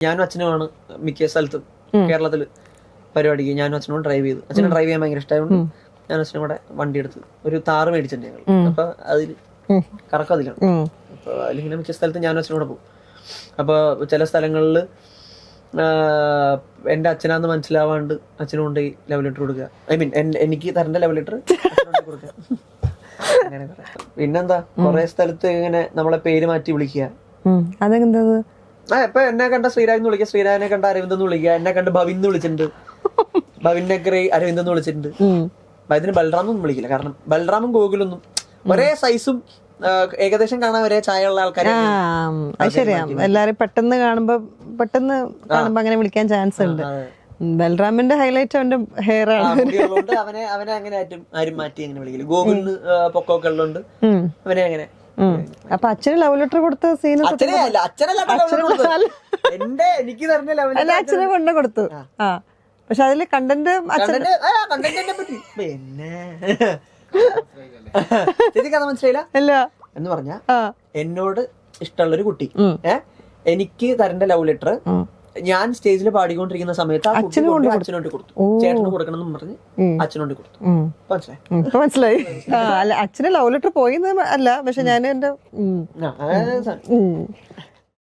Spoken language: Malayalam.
ഞാനും അച്ഛനുമാണ് മിക്ക സ്ഥലത്തും കേരളത്തില് പരിപാടിക്ക് ഞാനും അച്ഛനും ഡ്രൈവ് ചെയ്തു. അച്ഛനെ ഡ്രൈവ് ചെയ്യാൻ ഭയങ്കര ഇഷ്ടമായതുകൊണ്ട് ഞാനും അച്ഛനും കൂടെ വണ്ടി എടുത്ത് ഒരു താറ് മേടിച്ചിട്ടുണ്ട് ഞങ്ങൾ. അപ്പൊ അതിൽ കറക്കം അതിലാണ്. അപ്പൊ അതിലിങ്ങനെ മിക്ക സ്ഥലത്തും ഞാനും അച്ഛനും കൂടെ പോകും. അപ്പൊ ചില സ്ഥലങ്ങളിൽ എന്റെ അച്ഛനാന്ന് മനസ്സിലാവാണ്ട് അച്ഛനും കൊണ്ട് ലവ് ലെറ്റർ കൊടുക്കുക. ഐ മീൻ എനിക്ക് തരേണ്ട ലവ് ലെറ്റർ കൊടുക്കുക. അങ്ങനെ പിന്നെന്താ കൊറേ സ്ഥലത്ത് ഇങ്ങനെ നമ്മളെ പേര് മാറ്റി വിളിക്കുക. അതെന്താ? ഇപ്പൊ എന്നെ കണ്ട ശ്രീരാജ് എന്ന് വിളിക്കുക, ശ്രീരാജിനെ കണ്ട അരവിന്ദ് എന്ന് വിളിക്കുക, എന്നെ കണ്ട് ഭവിൻ എന്ന് വിളിച്ചിട്ടുണ്ട്, ഭവിനെ അരവിന്ദ് എന്ന് വിളിച്ചിട്ടുണ്ട്. ഇതിന് ബൽറാമൊന്നും വിളിക്കില്ല, കാരണം ബൽറാമും ഗോകുലൊന്നും ഒരേ സൈസും ഏകദേശം കാണാൻ ഒരേ ചായയുള്ള ആൾക്കാരെ. ശരിയാ, എല്ലാരും പെട്ടെന്ന് കാണുമ്പോ അങ്ങനെ വിളിക്കാൻ ചാൻസ് ഉണ്ട്. ബൽറാമിന്റെ ഹൈലൈറ്റ് അവന്റെ ഹെയർ ആണ്. അവനെ അങ്ങനെ ആരും മാറ്റി അങ്ങനെ വിളിക്കില്ല. ഗോകുലിന് പൊക്കമൊക്കെ ഉള്ളതുകൊണ്ട് അവനെ അങ്ങനെ. അപ്പൊ അച്ഛന് ലവ് ലെറ്റർ കൊടുത്ത സീൻ എനിക്ക് തരുന്ന ലവ് അല്ല, അച്ഛനെ കൊണ്ട് കൊടുത്തു. ആ, പക്ഷെ അതില് കണ്ടന്റ് കണ്ടന്റിനെ പറ്റി പിന്നെ കഥ മനസ്സിലായില്ല അല്ല എന്ന് പറഞ്ഞ എന്നോട് ഇഷ്ടമുള്ളൊരു കുട്ടി എനിക്ക് തരേണ്ട ലവ് ലെറ്റർ ഞാൻ സ്റ്റേജിൽ പാടിക്കൊണ്ടിരിക്കുന്ന സമയത്ത് ആ കുട്ടി അച്ഛനോട്ട് കൊടുത്തു. ചേട്ടന് കൊടുക്കണം എന്ന് പറഞ്ഞ് അച്ഛനോട്ട് കൊടുത്തു. മനസ്സിലായി. അല്ല, അച്ഛന് ലവ് ലെറ്റർ പോയി അല്ല, പക്ഷെ ഞാൻ എന്റെ